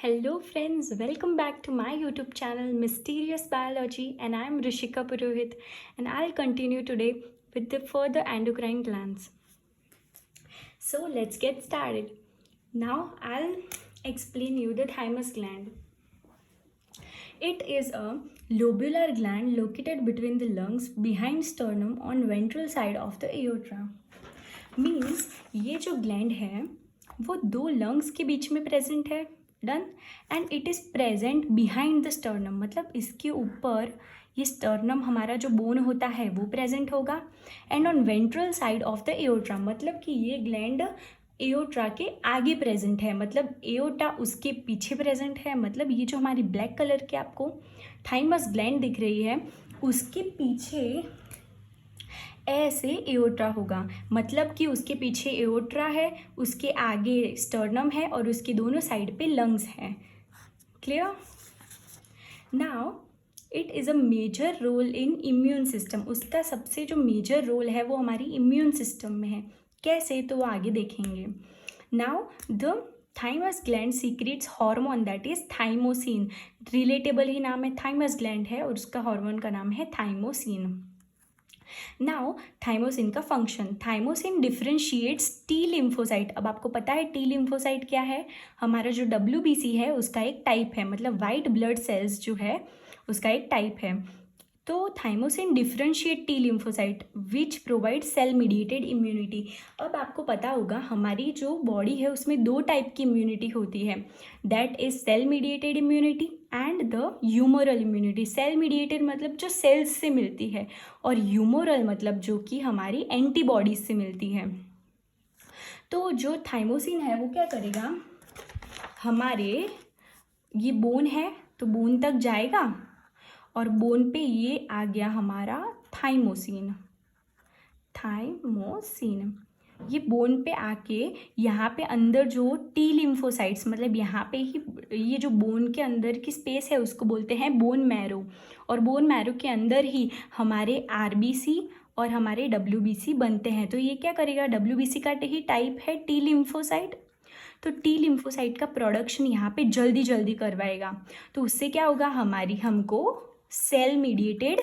Hello friends, welcome back to my YouTube channel Mysterious Biology, and I am Rishika Purohit, and I'll continue today with the further endocrine glands. So let's get started. Now I'll explain you the thymus gland. It is a lobular gland located between the lungs behind sternum on ventral side of the aorta. Means ये जो gland है वो दो lungs के बीच में present है. Done. And it is present behind the sternum, मतलब इसके ऊपर ये स्टर्नम हमारा जो बोन होता है वो प्रेजेंट होगा. And on ventral side of the aorta, मतलब कि ये ग्लैंड एओर्ट्रा के आगे प्रेजेंट है, मतलब एओर्टा उसके पीछे प्रेजेंट है. मतलब ये जो हमारी ब्लैक कलर की आपको थाइमस ग्लैंड दिख रही है उसके पीछे ऐसे एओर्ट्रा होगा, मतलब कि उसके पीछे एओर्ट्रा है, उसके आगे स्टर्नम है और उसके दोनों साइड पे लंग्स हैं. Clear. Now it is a major role in immune system. उसका सबसे जो मेजर रोल है वो हमारी इम्यून सिस्टम में है. कैसे, तो वो आगे देखेंगे. Now the thymus gland secretes hormone that is thymosin. Relatable ही नाम है, थाइमस ग्लैंड है और उसका हार्मोन का नाम है थाइमोसिन. नाउ थाइमोसिन का function. Thymosin differentiates T lymphocyte. अब आपको पता है टी लिम्फोसाइट क्या है. हमारा जो WBC है उसका एक टाइप है, मतलब वाइट ब्लड सेल्स जो है उसका एक टाइप है. तो thymosin differentiate T lymphocyte which provide cell mediated immunity. अब आपको पता होगा हमारी जो बॉडी है उसमें दो टाइप की इम्यूनिटी होती है, that is cell mediated immunity and the humoral immunity. Cell mediated मतलब जो सेल्स से मिलती है, और ह्यूमरल मतलब जो कि हमारी एंटीबॉडीज से मिलती है. तो जो थाइमोसिन है वो क्या करेगा, हमारे ये बोन है तो बोन तक जाएगा और बोन पे ये आ गया हमारा थाइमोसिन. थाइमोसिन ये बोन पे आके यहाँ पे अंदर जो टी लिम्फोसाइट्स, मतलब यहाँ पे ही ये जो बोन के अंदर की स्पेस है उसको बोलते हैं बोन मैरो, और बोन मैरो के अंदर ही हमारे RBC और हमारे WBC बनते हैं. तो ये क्या करेगा, WBC का ही टाइप है टी लिम्फोसाइट, तो टी लिम्फोसाइट का प्रोडक्शन यहाँ पे जल्दी जल्दी करवाएगा. तो उससे क्या होगा, हमको सेल मीडिएटेड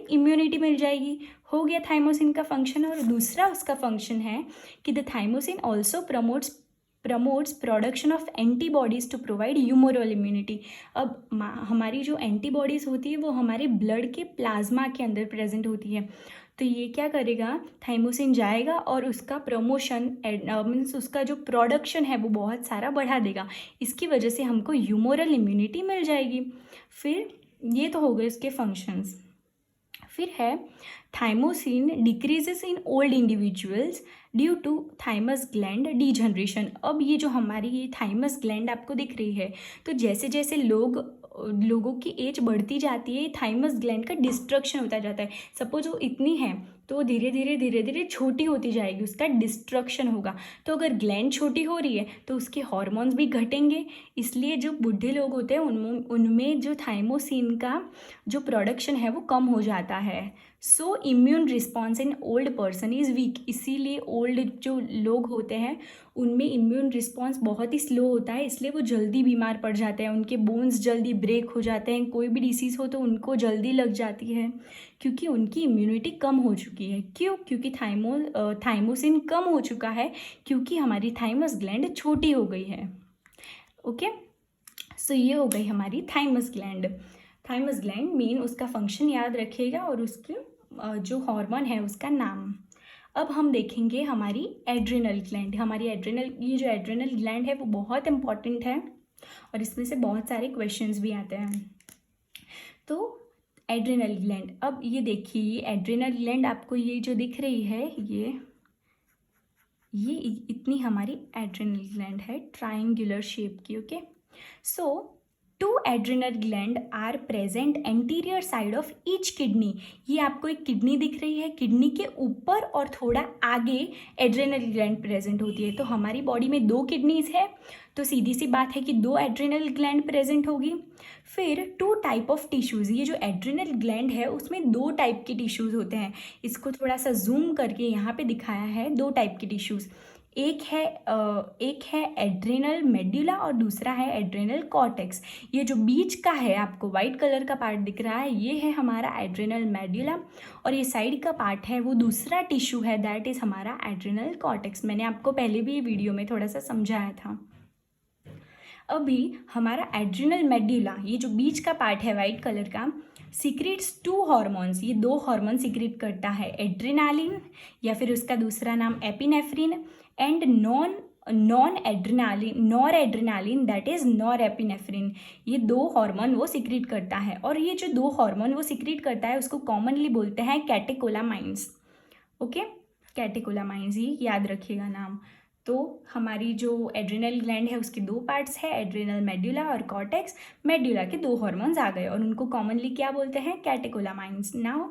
इम्यूनिटी मिल जाएगी. हो गया थाइमोसिन का फंक्शन. और दूसरा उसका फंक्शन है कि the thymosin also promotes production of antibodies to provide humoral immunity. अब हमारी जो एंटीबॉडीज़ होती है वो हमारे ब्लड के प्लाज्मा के अंदर प्रेजेंट होती है. तो ये क्या करेगा, थाइमोसिन जाएगा और उसका प्रमोशन मीन्स उसका जो प्रोडक्शन है वो बहुत सारा बढ़ा देगा. इसकी वजह से हमको ह्यूमरल इम्यूनिटी मिल जाएगी. फिर ये तो हो गए इसके फंक्शंस. फिर है thymosin decreases in old individuals due to thymus gland degeneration. अब ये जो हमारी ये थाइमस ग्लैंड आपको दिख रही है, तो जैसे जैसे लोगों की एज बढ़ती जाती है थाइमस ग्लैंड का डिस्ट्रक्शन होता जाता है. सपोज वो इतनी है तो धीरे धीरे छोटी होती जाएगी, उसका डिस्ट्रक्शन होगा. तो अगर ग्लैंड छोटी हो रही है तो उसके हार्मोन्स भी घटेंगे. इसलिए जो बूढ़े लोग होते हैं उनमें जो थाइमोसिन का जो प्रोडक्शन है वो कम हो जाता है. So immune response in old person is week. इसीलिए ओल्ड जो लोग होते हैं उनमें इम्यून रिस्पॉन्स बहुत ही स्लो होता है, इसलिए वो जल्दी बीमार पड़ जाते हैं. उनके बोन्स जल्दी ब्रेक हो जाते हैं. कोई भी डिसीज़ हो तो उनको जल्दी लग जाती है क्योंकि उनकी इम्यूनिटी कम हो चुकी है. क्यों? क्योंकि थाइमोसिन कम हो चुका है, क्योंकि हमारी थाइमस ग्लैंड छोटी हो गई है. ओके, सो ये हो गई हमारी thymus gland. Thymus gland main उसका फंक्शन याद रखिएगा और उसके जो हार्मोन है उसका नाम. अब हम देखेंगे हमारी एड्रिनल ग्लैंड. ये जो एड्रिनल ग्लैंड है वो बहुत इंपॉर्टेंट है और इसमें से बहुत सारे क्वेश्चंस भी आते हैं. तो एड्रिनल ग्लैंड, अब ये देखिए एड्रिनल ग्लैंड आपको ये जो दिख रही है ये इतनी हमारी एड्रिनल ग्लैंड है, ट्रायंगुलर शेप की. Okay, so 2 adrenal gland are present anterior side of each kidney. ये आपको एक किडनी दिख रही है, किडनी के ऊपर और थोड़ा आगे एड्रिनल ग्लैंड प्रेजेंट होती है. तो हमारी बॉडी में 2 किडनीज है, तो सीधी सी बात है कि 2 एड्रिनल ग्लैंड प्रेजेंट होगी. फिर 2 टाइप ऑफ टिश्यूज़. ये जो एड्रिनल ग्लैंड है उसमें 2 टाइप के टिश्यूज़ होते हैं. इसको थोड़ा सा जूम करके यहाँ पे दिखाया है 2 टाइप के टिश्यूज़. एक है एड्रेनल मेड्यूला और दूसरा है एड्रेनल कॉर्टेक्स। ये जो बीच का है आपको वाइट कलर का पार्ट दिख रहा है, ये है हमारा एड्रेनल मेड्यूला, और ये साइड का पार्ट है वो दूसरा टिश्यू है, दैट इज़ हमारा एड्रेनल कॉर्टेक्स। मैंने आपको पहले भी वीडियो में थोड़ा सा समझाया था। अभी हमारा एड्रेनल मेड्यूला, ये जो बीच का पार्ट है वाइट कलर का, सीक्रेट्स 2 हॉर्मोन्स, ये 2 हॉर्मोन सीक्रेट करता है, एड्रेनालिन या फिर उसका दूसरा नाम epinephrine, and nor adrenaline that is nor epinephrine. ये 2 हार्मोन वो सीक्रेट करता है, और ये जो 2 हार्मोन वो सीक्रेट करता है उसको कॉमनली बोलते हैं कैटेकोलामाइंस। ओके, कैटेकोलामाइंस, ही याद रखिएगा नाम। तो हमारी जो एड्रेनल ग्लैंड है उसके 2 पार्ट्स है, एड्रेनल मेड्यूला और कॉर्टेक्स। मेड्यूला के 2 हार्मोन्स आ गए और उनको कॉमनली क्या बोलते हैं, catecholamines. Now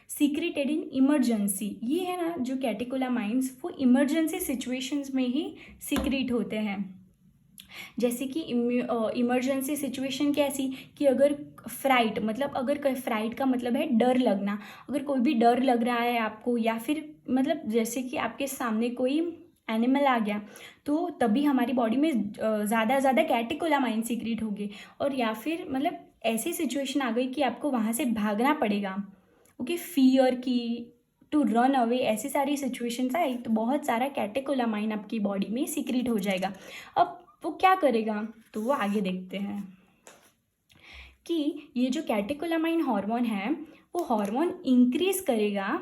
secreted in emergency, ये है ना जो कैटेकोलामाइंस, वो इमरजेंसी सिचुएशंस में ही सीक्रेट होते हैं। जैसे कि इमरजेंसी सिचुएशन कैसी, कि अगर फ्राइट, मतलब अगर फ्राइट का मतलब है डर लगना, अगर कोई भी डर लग रहा है आपको, या फिर मतलब जैसे कि आपके सामने कोई एनिमल आ गया, तो तभी हमारी बॉडी में ज़्यादा कैटेकोलामाइन सीक्रेट होगी। और या फिर मतलब ऐसी सिचुएशन आ गई कि आपको वहाँ से भागना पड़ेगा, ओके, फियर की, टू रन अवे, ऐसी सारी सिचुएशंस आई तो बहुत सारा कैटेकोलामाइन आपकी बॉडी में सीक्रेट हो जाएगा। अब वो क्या करेगा, तो वो आगे देखते हैं कि ये जो कैटेकोलामाइन हार्मोन है वो हार्मोन इंक्रीज करेगा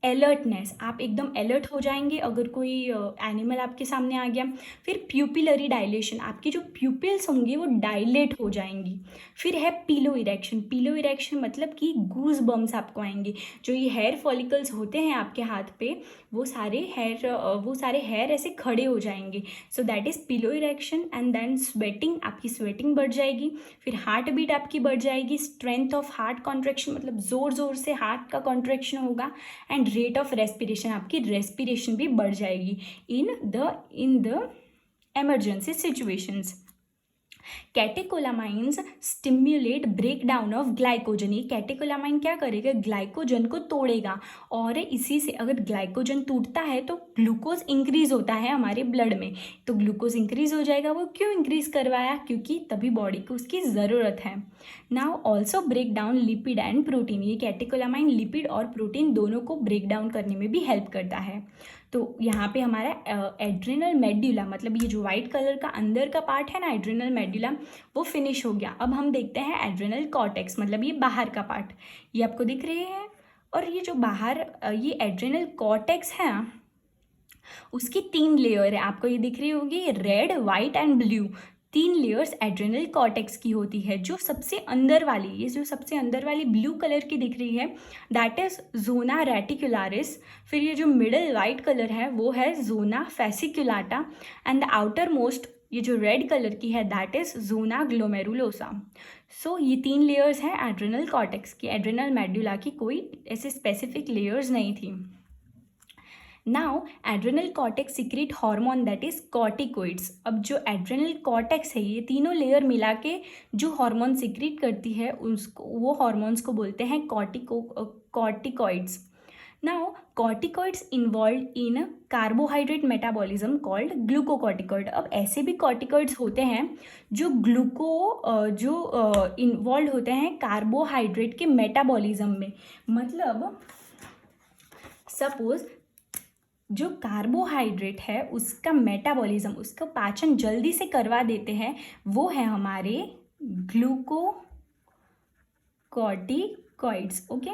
अलर्टनेस, आप एकदम अलर्ट हो जाएंगे अगर कोई एनिमल आपके सामने आ गया। फिर प्यूपिलरी डायलेशन, आपकी जो प्यूपिल्स होंगी वो डायलेट हो जाएंगी। फिर है पीलो इरेक्शन, पीलो इरेक्शन मतलब कि गूज बम्स आपको आएंगे। जो ये हेयर फॉलिकल्स होते हैं आपके हाथ पे, वो सारे हेयर ऐसे खड़े हो जाएंगे, so that is piloerection. And then sweating, आपकी स्वेटिंग बढ़ जाएगी। फिर हार्ट बीट आपकी बढ़ जाएगी, स्ट्रेंथ ऑफ हार्ट कॉन्ट्रैक्शन, मतलब ज़ोर से हार्ट का कॉन्ट्रैक्शन होगा। एंड रेट ऑफ रेस्पिरेशन, आपकी रेस्पिरेशन भी बढ़ जाएगी in the emergency situations. Catecholamines stimulate break down of glycogen, ये कैटेकोलामाइन क्या करेगा, ग्लाइकोजन को तोड़ेगा, और इसी से अगर ग्लाइकोजन टूटता है तो ग्लूकोज इंक्रीज होता है हमारे ब्लड में, तो ग्लूकोज इंक्रीज हो जाएगा। वो क्यों इंक्रीज करवाया, क्योंकि तभी बॉडी को उसकी ज़रूरत है। Now also break down lipid and protein, ये कैटेकोलामाइन लिपिड और प्रोटीन दोनों को ब्रेक डाउन करने में भी हेल्प करता है। तो यहाँ पे हमारा एड्रेनल मेड्यूला, मतलब ये जो वाइट कलर का अंदर का पार्ट है ना एड्रेनल मेड्यूला, वो फिनिश हो गया। अब हम देखते हैं एड्रेनल कॉर्टेक्स, मतलब ये बाहर का पार्ट, ये आपको दिख रहे हैं। और ये जो बाहर ये एड्रेनल कॉर्टेक्स है उसकी 3 लेयर है, आपको ये दिख रही होगी, red, white and blue. 3 layers adrenal cortex की होती है। जो सबसे अंदर वाली, ये जो सबसे अंदर वाली ब्लू कलर की दिख रही है दैट इज जोना रेटिकुलारिस। फिर ये जो मिडल वाइट कलर है वो है zona fasciculata, and the outermost ये जो रेड कलर की है that is zona glomerulosa. So ये 3 लेयर्स हैं एड्रेनल कॉर्टेक्स की। एड्रेनल मेड्यूला की कोई ऐसे स्पेसिफिक लेयर्स नहीं थी। Now adrenal cortex secrete hormone that is corticoids. अब जो एड्रेनल कॉर्टेक्स है ये तीनों लेयर मिला के जो हार्मोन सीक्रेट करती है उसको, वो हार्मोन्स को बोलते हैं corticoids. Now corticoids involve in carbohydrate metabolism called glucocorticoid. अब ऐसे भी कॉर्टिकोइड्स होते हैं जो इन्वॉल्व होते हैं कार्बोहाइड्रेट के मेटाबॉलिज्म में। मतलब सपोज जो कार्बोहाइड्रेट है उसका मेटाबॉलिज्म, उसका पाचन जल्दी से करवा देते हैं, वो है हमारे ग्लूकोकॉर्टिकोइड्स। ओके,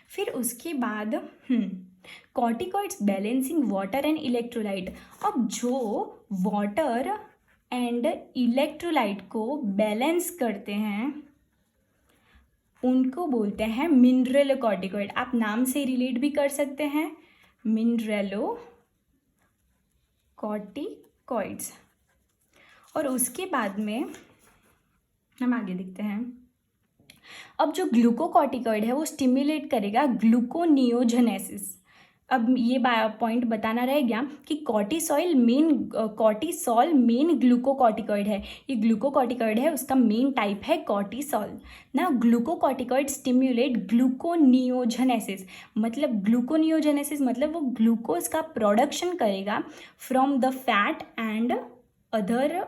फिर उसके बाद corticoids balancing water and electrolyte. अब जो वाटर एंड इलेक्ट्रोलाइट को बैलेंस करते हैं उनको बोलते हैं मिनरलोकॉर्टिकोइड। आप नाम से रिलेट भी कर सकते हैं, मिनरलोकॉर्टिकोइड्स। और उसके बाद में हम आगे देखते हैं। अब जो ग्लूकोकॉर्टिकोइड है वो स्टिमुलेट करेगा ग्लूकोनियोजेनेसिस। अब ये पॉइंट बताना रह गया कि कॉर्टिसॉल मेन ग्लूकोकॉर्टिकॉइड है। ये ग्लूकोकॉर्टिकॉइड है, उसका मेन टाइप है कॉर्टिसॉल ना। ग्लूकोकॉर्टिकॉइड स्टिम्युलेट ग्लूकोनियोजेनेसिस, मतलब वो ग्लूकोज का प्रोडक्शन करेगा from the fat and other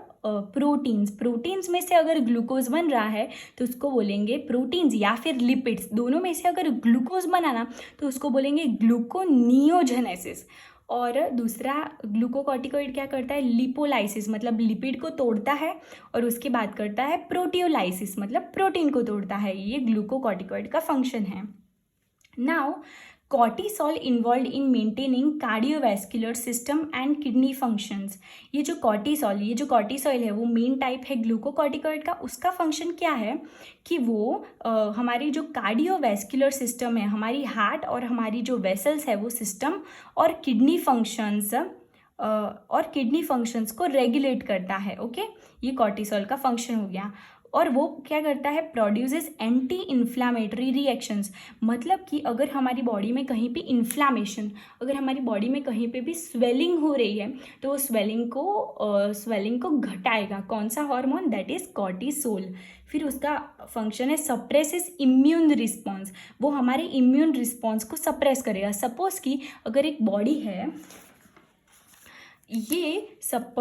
proteins में से अगर ग्लूकोज बन रहा है तो उसको बोलेंगे प्रोटीन्स, या फिर लिपिड्स, दोनों में से अगर ग्लूकोज बनाना तो उसको बोलेंगे ग्लूकोनियोजेनेसिस। और दूसरा ग्लूकोकॉर्टिकॉइड क्या करता है, लिपोलाइसिस, मतलब लिपिड को तोड़ता है, और उसके बाद करता है प्रोटियोलाइसिस, मतलब प्रोटीन को तोड़ता है। ये ग्लूकोकॉर्टिकॉइड का फंक्शन है। Now cortisol involve in maintaining cardiovascular system and kidney functions. ये जो कॉर्टिसॉल है वो मेन टाइप है ग्लूकोकॉर्टिकॉइड का। उसका फंक्शन क्या है कि वो हमारी जो कार्डियोवैस्कुलर सिस्टम है, हमारी हार्ट और हमारी जो वेसल्स है वो सिस्टम और किडनी फंक्शंस को रेगुलेट करता है। ओके, ये कॉर्टिसॉल का फंक्शन हो गया। और वो क्या करता है, प्रोड्यूसेस एंटी इन्फ्लामेटरी रिएक्शंस, मतलब कि अगर हमारी बॉडी में कहीं भी इन्फ्लामेशन, अगर हमारी बॉडी में कहीं पे भी स्वेलिंग हो रही है तो वो स्वेलिंग को घटाएगा। कौन सा हार्मोन, दैट इज कॉर्टिसोल। फिर उसका फंक्शन है सप्रेसेस इम्यून रिस्पॉन्स, वो हमारे इम्यून रिस्पॉन्स को सप्रेस करेगा। सपोज कि अगर एक बॉडी है, ये सब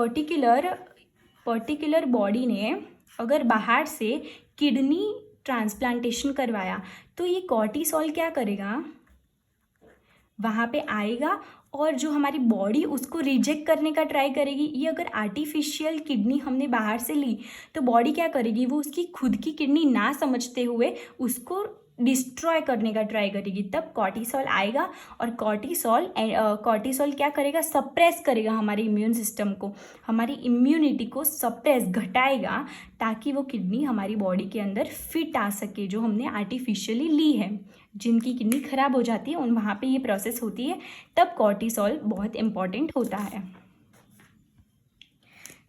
पर्टिकुलर बॉडी ने अगर बाहर से किडनी ट्रांसप्लांटेशन करवाया तो ये कॉर्टिसॉल क्या करेगा, वहाँ पे आएगा और जो हमारी बॉडी उसको रिजेक्ट करने का ट्राई करेगी। ये अगर आर्टिफिशियल किडनी हमने बाहर से ली तो बॉडी क्या करेगी, वो उसकी खुद की किडनी ना समझते हुए उसको डिस्ट्रॉय करने का ट्राई करेगी। तब कॉर्टिसॉल आएगा और कॉर्टिसॉल क्या करेगा, सप्रेस करेगा हमारे इम्यून सिस्टम को, हमारी इम्यूनिटी को घटाएगा, ताकि वो किडनी हमारी बॉडी के अंदर फिट आ सके जो हमने आर्टिफिशियली ली है। जिनकी किडनी खराब हो जाती है उन वहाँ पे ये प्रोसेस होती है, तब कॉर्टिसॉल बहुत इंपॉर्टेंट होता है।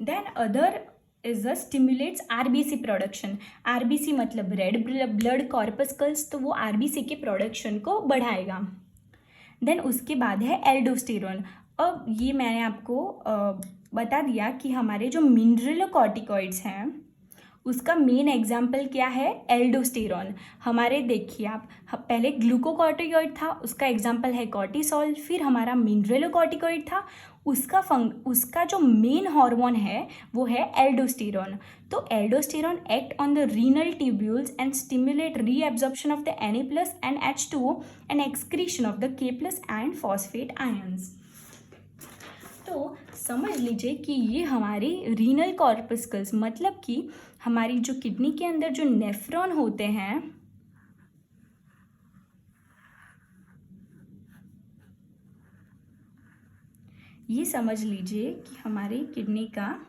Then other is the stimulates RBC production. RBC मतलब रेड ब्लड कॉर्पस्कल्स, तो वो आरबीसी के प्रोडक्शन को बढ़ाएगा। देन उसके बाद है एल्डोस्टेरोन। अब ये मैंने आपको बता दिया कि हमारे जो मिनरलोकॉर्टिकॉइड्स हैं उसका मेन एग्जाम्पल क्या है, एल्डोस्टेरॉन। हमारे देखिए आप, पहले ग्लूकोकॉर्टिकॉइड था, उसका एग्जाम्पल है कॉर्टिसॉल। फिर हमारा मिनरलोकॉर्टिकॉइड था, उसका जो मेन हार्मोन है वो है एल्डोस्टेरॉन। तो aldosterone act on the renal tubules and stimulate reabsorption of the Na+ and H2O and excretion of the K+ and phosphate ions. तो समझ लीजिए कि ये हमारी रीनल कॉर्पस्कल्स, मतलब कि हमारी जो किडनी के अंदर जो नेफ्रॉन होते हैं, ये समझ लीजिए कि हमारी किडनी का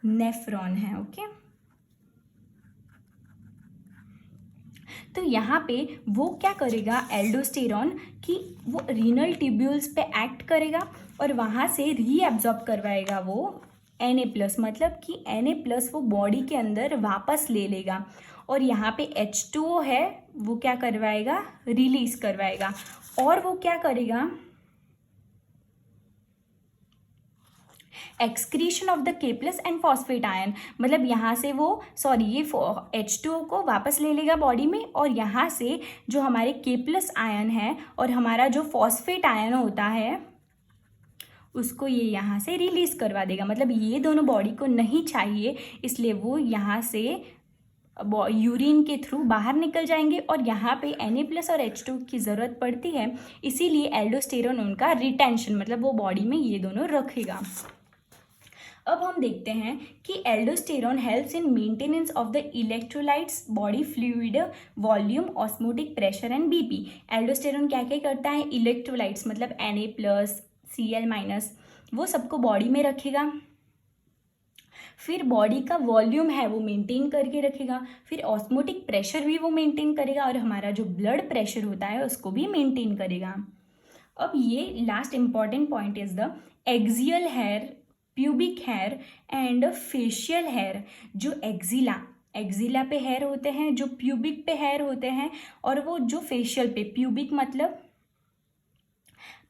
नेफ्रॉन है। ओके, तो यहाँ पे वो क्या करेगा एल्डोस्टेरॉन, कि वो रीनल ट्यूब्यूल्स पे एक्ट करेगा और वहाँ से रीएब्जॉर्ब करवाएगा वो Na+, मतलब कि Na+ वो बॉडी के अंदर वापस ले लेगा, और यहाँ पे H2O है वो क्या करवाएगा, रिलीज करवाएगा। और वो क्या करेगा, excretion of the K+ and phosphate ion, मतलब यहाँ से वो ये H2O को वापस ले लेगा बॉडी में, और यहाँ से जो हमारे K+ आयन है और हमारा जो फॉस्फेट आयन होता है उसको ये यहाँ से रिलीज करवा देगा। मतलब ये दोनों बॉडी को नहीं चाहिए, इसलिए वो यहाँ से यूरिन के थ्रू बाहर निकल जाएंगे, और यहाँ पे Na+ और H2 की ज़रूरत पड़ती है, इसीलिए एल्डोस्टेरॉन उनका रिटेंशन, मतलब वो बॉडी में ये दोनों रखेगा। अब हम देखते हैं कि aldosterone helps in maintenance of the electrolytes, body fluid, volume, osmotic pressure and BP. Aldosterone क्या क्या करता है, इलेक्ट्रोलाइट्स मतलब Na+, Cl-, वो सबको बॉडी में रखेगा। फिर बॉडी का वॉल्यूम है वो मेंटेन करके रखेगा, फिर ऑस्मोटिक प्रेशर भी वो मेंटेन करेगा, और हमारा जो ब्लड प्रेशर होता है उसको भी मेंटेन करेगा। अब ये last important point is the axial hair, pubic hair and facial hair. जो एक्सिला पे हेयर होते हैं, जो प्यूबिक पे हेयर होते हैं, और वो जो फेशियल पे, प्यूबिक मतलब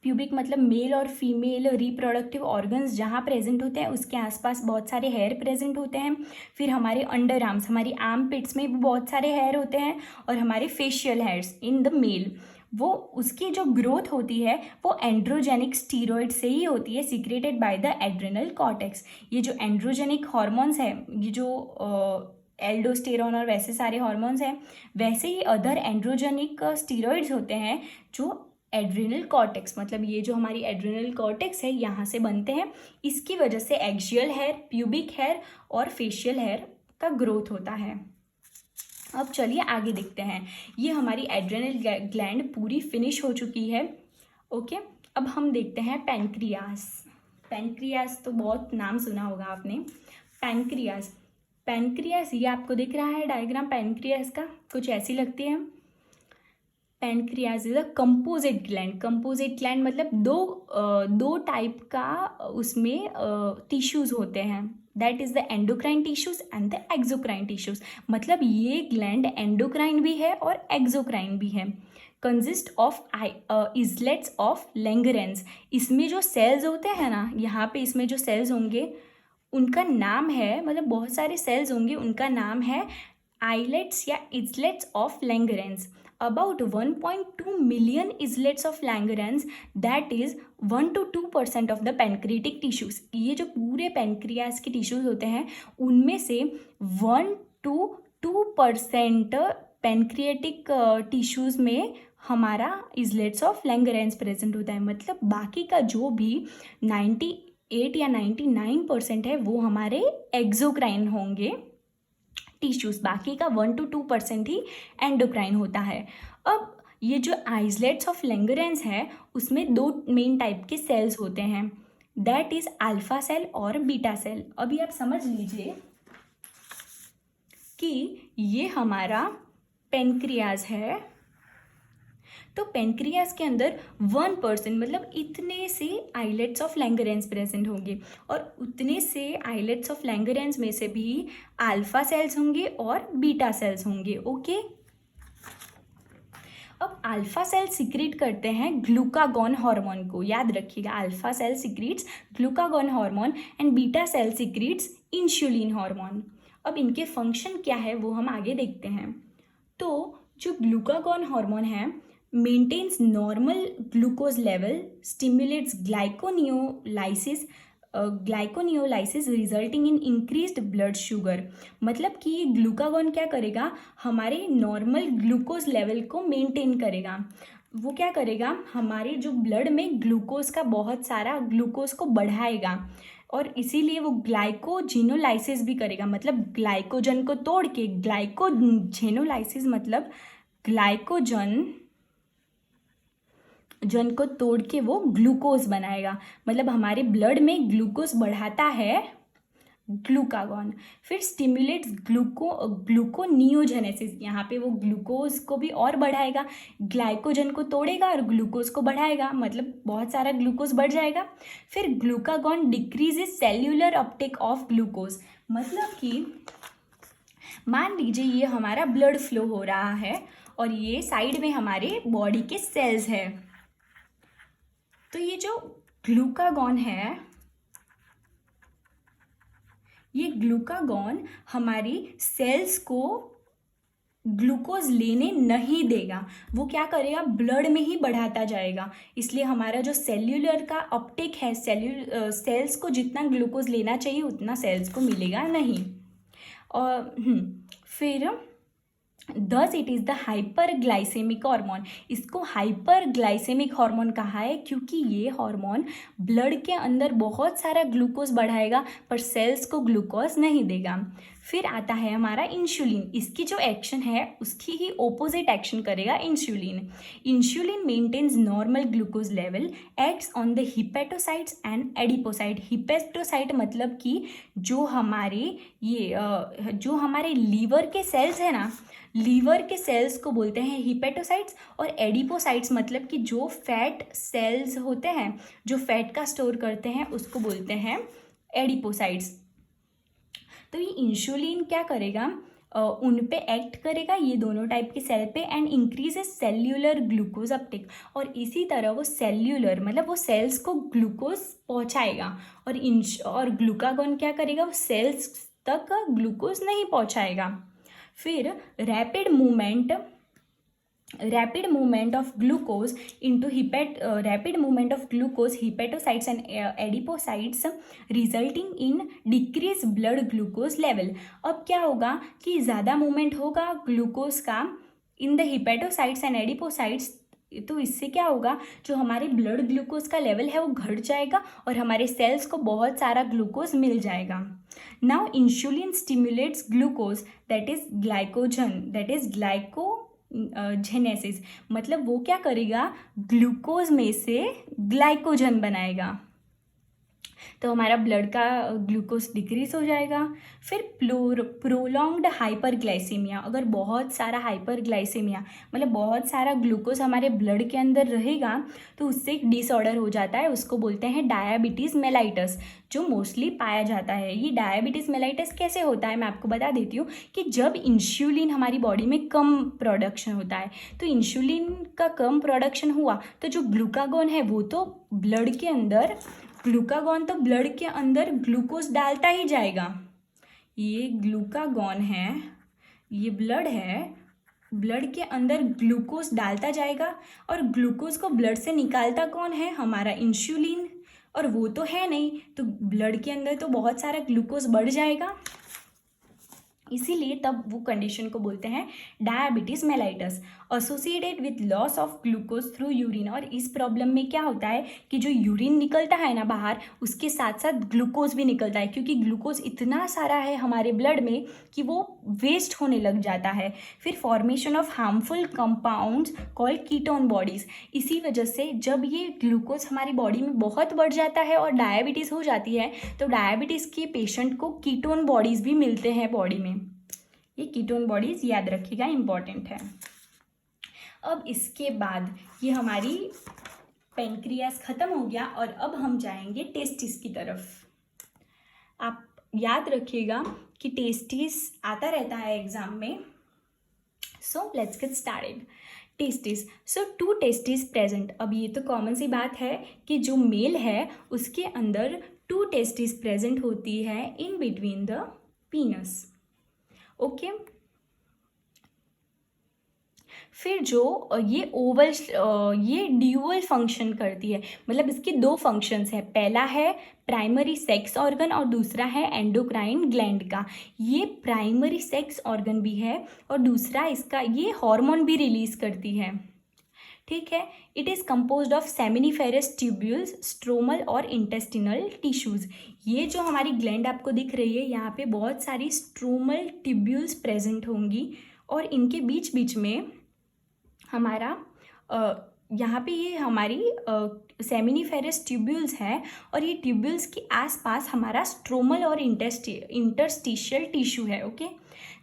प्यूबिक मतलब मेल और फीमेल रिप्रोडक्टिव ऑर्गन्स जहाँ प्रेजेंट होते हैं उसके आसपास बहुत सारे हेयर प्रेजेंट होते हैं। फिर हमारे अंडर आर्म्स, हमारी आर्म पिट्स में भी बहुत सारे हेयर होते हैं, और हमारे facial hairs in the male, वो उसकी जो ग्रोथ होती है वो एंड्रोजेनिक स्टीरॉयड से ही होती है, secreted by the adrenal cortex. ये जो एंड्रोजेनिक हॉर्मोन्स है, ये जो एल्डोस्टेरॉन और वैसे सारे हॉर्मोन्स हैं, वैसे ही अदर एंड्रोजेनिक स्टीरॉयड्स होते हैं जो एड्रेनल कॉर्टेक्स, मतलब ये जो हमारी एड्रेनल कॉर्टेक्स है यहाँ से बनते हैं। इसकी वजह से एक्सियल हेयर, प्यूबिक हेयर और फेशियल हेयर का ग्रोथ होता है। अब चलिए आगे देखते हैं। ये हमारी एड्रेनल ग्लैंड पूरी फिनिश हो चुकी है। ओके, अब हम देखते हैं पैनक्रियास। पैनक्रियास तो बहुत नाम सुना होगा आपने। पैनक्रियास, पैनक्रियास ये आपको दिख रहा है डायग्राम पैनक्रियास का, कुछ ऐसी लगती है। Pancreas is a composite gland. Composite gland मतलब दो टाइप का उसमें टिश्यूज होते हैं, that is the endocrine tissues and the exocrine tissues. मतलब ये ग्लैंड एंडोक्राइन भी है और एक्सोक्राइन भी है। Consist of islets of Langerhans. इसमें जो सेल्स होते हैं ना, यहाँ पे इसमें जो सेल्स होंगे उनका नाम है, मतलब बहुत सारे सेल्स होंगे, उनका नाम है आइलेट्स या इजलेट्स of लैंगरेंस। About 1.2 million islets of Langerhans, that is 1 to 2% of the pancreatic tissues। ये जो पूरे पैनक्रियास के टिश्यूज होते हैं उनमें से 1 to 2% पैनक्रिएटिक टिश्यूज में हमारा इजलेट्स ऑफ लैंगरेंस प्रेजेंट होता है। मतलब बाकी का जो भी 98 या 99% है वो हमारे एक्सोक्राइन होंगे टिश्यूज, बाकी का 1 to 2% ही एंडोक्राइन होता है। अब ये जो आइसलेट्स ऑफ लैंगरेंस है उसमें दो मेन टाइप के सेल्स होते हैं, दैट इज अल्फा सेल और बीटा सेल। अभी आप समझ लीजिए कि ये हमारा पेनक्रियाज है, तो पेनक्रियास के अंदर 1% मतलब इतने से आइलेट्स ऑफ लैंगरेंस प्रेजेंट होंगे, और उतने से आइलेट्स ऑफ लैंगरेंस में से भी अल्फा सेल्स होंगे और बीटा सेल्स होंगे। ओके, अब अल्फा सेल सिक्रीट करते हैं ग्लूकागॉन हार्मोन को, याद रखिएगा, alpha cell secretes glucagon hormone and beta cell secretes insulin hormone. अब इनके फंक्शन क्या है वो हम आगे देखते हैं। तो जो ग्लूकागॉन हार्मोन है maintains normal glucose level, stimulates glyconeolysis resulting in increased blood sugar। मतलब कि ये ग्लूकागॉन क्या करेगा, हमारे नॉर्मल ग्लूकोज लेवल को मेंटेन करेगा। वो क्या करेगा, हमारे जो ब्लड में ग्लूकोज का बहुत सारा ग्लूकोज को बढ़ाएगा, और इसीलिए वो ग्लाइकोजेनोलाइसिस भी करेगा। मतलब ग्लाइकोजन को तोड़ के, ग्लाइकोजेनोलाइसिस मतलब ग्लाइकोजन को तोड़ के वो ग्लूकोज बनाएगा। मतलब हमारे ब्लड में ग्लूकोज बढ़ाता है ग्लूकागॉन। फिर स्टिमुलेट्स ग्लूकोनियोजेनेसिस, यहाँ पे वो ग्लूकोज को भी और बढ़ाएगा, ग्लाइकोजन को तोड़ेगा और ग्लूकोज को बढ़ाएगा, मतलब बहुत सारा ग्लूकोज बढ़ जाएगा। फिर glucagon decreases cellular Uptake of glucose. मतलब कि मान लीजिए ये हमारा ब्लड फ्लो हो रहा है और ये साइड में हमारे बॉडी के सेल्स है, तो ये जो ग्लूकागॉन है, ये ग्लूकागॉन हमारी सेल्स को ग्लूकोज लेने नहीं देगा, वो क्या करेगा, ब्लड में ही बढ़ाता जाएगा। इसलिए हमारा जो सेल्यूलर का अपटेक है, सेल्स को जितना ग्लूकोज लेना चाहिए उतना सेल्स को मिलेगा नहीं। और फिर thus it is the hyperglycaemic hormone. इसको हाइपरग्लाइसेमिक हार्मोन कहा है क्योंकि ये हार्मोन ब्लड के अंदर बहुत सारा ग्लूकोज बढ़ाएगा पर सेल्स को ग्लूकोज नहीं देगा। फिर आता है हमारा इंसुलिन। इसकी जो एक्शन है उसकी ही ओपोजिट एक्शन करेगा insulin. Insulin maintains normal glucose level, acts on the hepatocytes and adipocyte. Hepatocyte मतलब कि जो हमारे लीवर के सेल्स है ना, लीवर के सेल्स को बोलते हैं हिपेटोसाइट्स, और एडिपोसाइट्स मतलब कि जो फैट सेल्स होते हैं, जो फैट का स्टोर करते हैं, उसको बोलते हैं एडिपोसाइट्स। तो ये इंसुलिन क्या करेगा, उन पे एक्ट करेगा, ये दोनों टाइप के सेल पे, and increase cellular glucose Uptake, और इसी तरह वो सेल्यूलर मतलब वो सेल्स को ग्लूकोज पहुंचाएगा, और ग्लूकागॉन क्या करेगा, वो सेल्स तक ग्लूकोज नहीं पहुंचाएगा। फिर rapid movement of glucose into hepatocytes and adipocytes resulting in decreased blood glucose level। अब क्या होगा कि ज़्यादा मूवमेंट होगा ग्लूकोज का in the hepatocytes and adipocytes, तो इससे क्या होगा, जो हमारे ब्लड ग्लूकोज का लेवल है वो घट जाएगा और हमारे सेल्स को बहुत सारा ग्लूकोज मिल जाएगा। Now insulin stimulates glucose that is glycogenesis, मतलब वो क्या करेगा, ग्लूकोज में से ग्लाइकोजन बनाएगा, तो हमारा ब्लड का ग्लूकोज डिक्रीज हो जाएगा। फिर प्रोलॉन्ग्ड हाइपरग्लाइसीमिया, अगर बहुत सारा हाइपरग्लाइसीमिया मतलब बहुत सारा ग्लूकोज हमारे ब्लड के अंदर रहेगा तो उससे एक डिसऑर्डर हो जाता है, उसको बोलते हैं डायबिटीज़ मेलाइटस, जो मोस्टली पाया जाता है। ये डायबिटीज़ मेलाइटस कैसे होता है मैं आपको बता देती हूँ कि जब इंसुलिन हमारी बॉडी में कम प्रोडक्शन होता है, तो इंसुलिन का कम प्रोडक्शन हुआ तो जो ग्लूकागॉन है वो तो ब्लड के अंदर ग्लूकोज डालता ही जाएगा। ये ग्लूकागॉन है, ये ब्लड है, ब्लड के अंदर ग्लूकोज डालता जाएगा, और ग्लूकोज को ब्लड से निकालता कौन है, हमारा इंसुलिन, और वो तो है नहीं, तो ब्लड के अंदर तो बहुत सारा ग्लूकोज बढ़ जाएगा, इसीलिए तब वो कंडीशन को बोलते हैं diabetes mellitus associated with loss of glucose through urine. और इस प्रॉब्लम में क्या होता है कि जो यूरिन निकलता है ना बाहर, उसके साथ साथ ग्लूकोज भी निकलता है, क्योंकि ग्लूकोज इतना सारा है हमारे ब्लड में कि वो वेस्ट होने लग जाता है। फिर formation of harmful compounds called ketone bodies, इसी वजह से जब ये ग्लूकोज हमारी बॉडी में बहुत बढ़ जाता है और डायबिटीज़ हो जाती है, तो डायबिटीज़ के पेशेंट को कीटोन बॉडीज़ भी मिलते हैं बॉडी में। ये कीटोन बॉडीज़ याद रखिएगा, इम्पॉर्टेंट है। अब इसके बाद ये हमारी पेनक्रियास ख़त्म हो गया और अब हम जाएंगे टेस्टिस की तरफ। आप याद रखिएगा कि टेस्टिस आता रहता है एग्जाम में। So let's get started. Testis, so 2 testis present. अब ये तो कॉमन सी बात है कि जो मेल है उसके अंदर 2 टेस्टिस प्रेजेंट होती है इन बिटवीन द पीनस। ओके, फिर जो ये ड्यूअल फंक्शन करती है, मतलब इसके 2 फंक्शंस है, पहला है प्राइमरी सेक्स ऑर्गन और दूसरा है एंडोक्राइन ग्लैंड का। ये प्राइमरी सेक्स ऑर्गन भी है और दूसरा इसका ये हार्मोन भी रिलीज करती है, ठीक है। It is composed of seminiferous tubules, stromal और इंटेस्टिनल टिश्यूज़। ये जो हमारी ग्लैंड आपको दिख रही है, यहाँ पे बहुत सारी स्ट्रोमल ट्यूब्यूल्स प्रेजेंट होंगी और इनके बीच बीच में हमारा यहाँ पे ये हमारी सेमिनिफेरस ट्यूब्यूल्स है और ये ट्यूब्यूल्स के आसपास हमारा स्ट्रोमल और इंटरस्टिशियल टिश्यू है। ओके,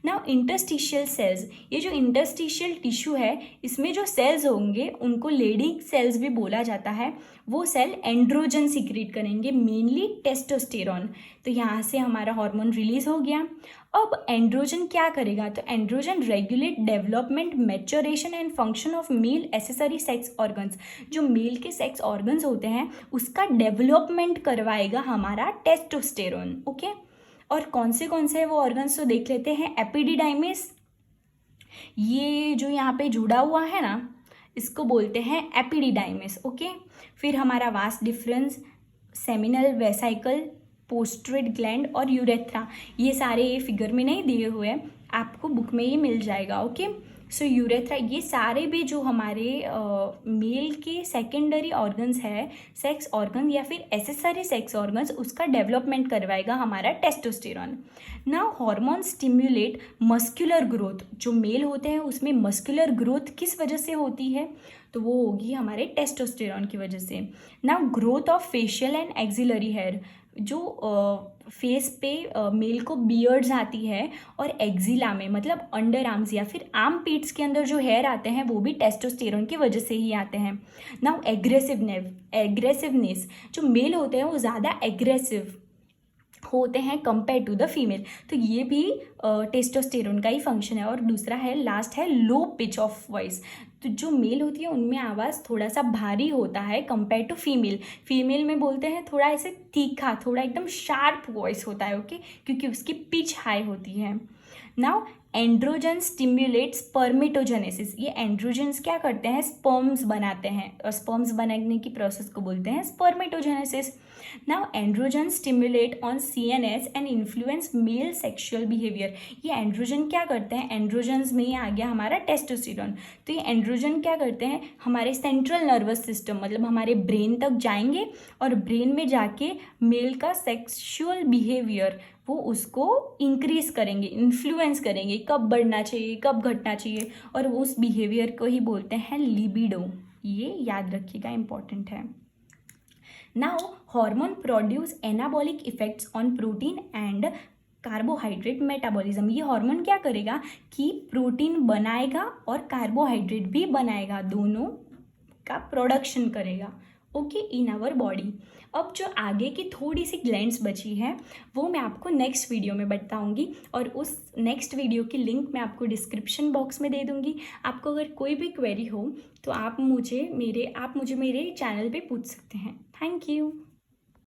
नाउ इंटरस्टिशियल सेल्स, ये जो इंटरस्टिशियल टिश्यू है इसमें जो सेल्स होंगे उनको लेडिंग सेल्स भी बोला जाता है। वो सेल एंड्रोजन सिक्रीट करेंगे, मेनली टेस्टोस्टेरॉन। तो यहाँ से हमारा हार्मोन रिलीज हो गया। अब एंड्रोजन क्या करेगा, तो androgen regulate development, maturation and function of male accessory sex organs. जो मेल के सेक्स ऑर्गन्स होते हैं उसका डेवलपमेंट करवाएगा हमारा टेस्टोस्टेरॉन। ओके, और कौन से है वो ऑर्गन्स तो देख लेते हैं। एपिडिडाइमिस, ये जो यहाँ पे जुड़ा हुआ है ना इसको बोलते हैं एपिडिडाइमिस। ओके, फिर हमारा वास डिफरेंस, सेमिनल वेसाइकल, पोस्ट्रेट ग्लैंड और यूरेथ्रा, ये सारे फिगर में नहीं दिए हुए हैं, आपको बुक में ही मिल जाएगा। ओके, सो यूरेथ्रा, ये सारे भी जो हमारे मेल के सेकेंडरी ऑर्गन्स है, सेक्स ऑर्गन या फिर एसेसरी सेक्स ऑर्गन्स, उसका डेवलपमेंट करवाएगा हमारा testosterone. Now hormone stimulate muscular growth, जो मेल होते हैं उसमें मस्कुलर ग्रोथ किस वजह से होती है, तो वो होगी हमारे टेस्टोस्टेरॉन की वजह से। Now growth of facial and axillary hair, जो फेस पे मेल को बियर्ड्स आती है और एक्जिला में मतलब अंडर आर्म्स या फिर आर्म पीट्स के अंदर जो हेयर आते हैं वो भी टेस्टोस्टेरॉन की वजह से ही आते हैं। नाउ एग्रेसिवनेस, जो मेल होते हैं वो ज़्यादा एग्रेसिव होते हैं कंपेयर टू द फीमेल। तो ये भी टेस्टोस्टेरोन का ही फंक्शन है। और दूसरा है, लास्ट है, लो पिच ऑफ वॉइस। तो जो मेल होती है उनमें आवाज़ थोड़ा सा भारी होता है कंपेयर टू फीमेल। फीमेल में बोलते हैं थोड़ा ऐसे तीखा, थोड़ा एकदम शार्प वॉइस होता है, ओके, क्योंकि उसकी पिच हाई होती है। Now androgen stimulate spermatogenesis. ये एंड्रोजन्स क्या करते हैं, स्पर्म्स बनाते हैं, और स्पर्म्स बनाने की प्रोसेस को बोलते हैं spermatogenesis. Now androgen stimulate on CNS and influence male sexual behaviour. ये एंड्रोजन क्या करते हैं, एंड्रोजन्स में ही आ गया हमारा टेस्टोस्टेरोन। तो ये एंड्रोजन क्या करते हैं, हमारे सेंट्रल नर्वस सिस्टम मतलब हमारे ब्रेन तक जाएंगे, और ब्रेन में जाके मेल का सेक्सुअल बिहेवियर वो उसको इंक्रीज करेंगे, इन्फ्लुएंस करेंगे, कब बढ़ना चाहिए, कब घटना चाहिए, और उस बिहेवियर को ही बोलते हैं लिबिडो। ये याद रखिएगा, इंपॉर्टेंट है। Now hormone produce anabolic effects on protein and carbohydrate metabolism. ये हार्मोन क्या करेगा कि प्रोटीन बनाएगा और कार्बोहाइड्रेट भी बनाएगा, दोनों का प्रोडक्शन करेगा, ओके, इन आवर बॉडी। अब जो आगे की थोड़ी सी ग्लैंड्स बची है वो मैं आपको नेक्स्ट वीडियो में बताऊंगी, और उस नेक्स्ट वीडियो की लिंक मैं आपको डिस्क्रिप्शन बॉक्स में दे दूंगी। आपको अगर कोई भी क्वेरी हो तो आप मुझे मेरे चैनल पे पूछ सकते हैं। Thank you.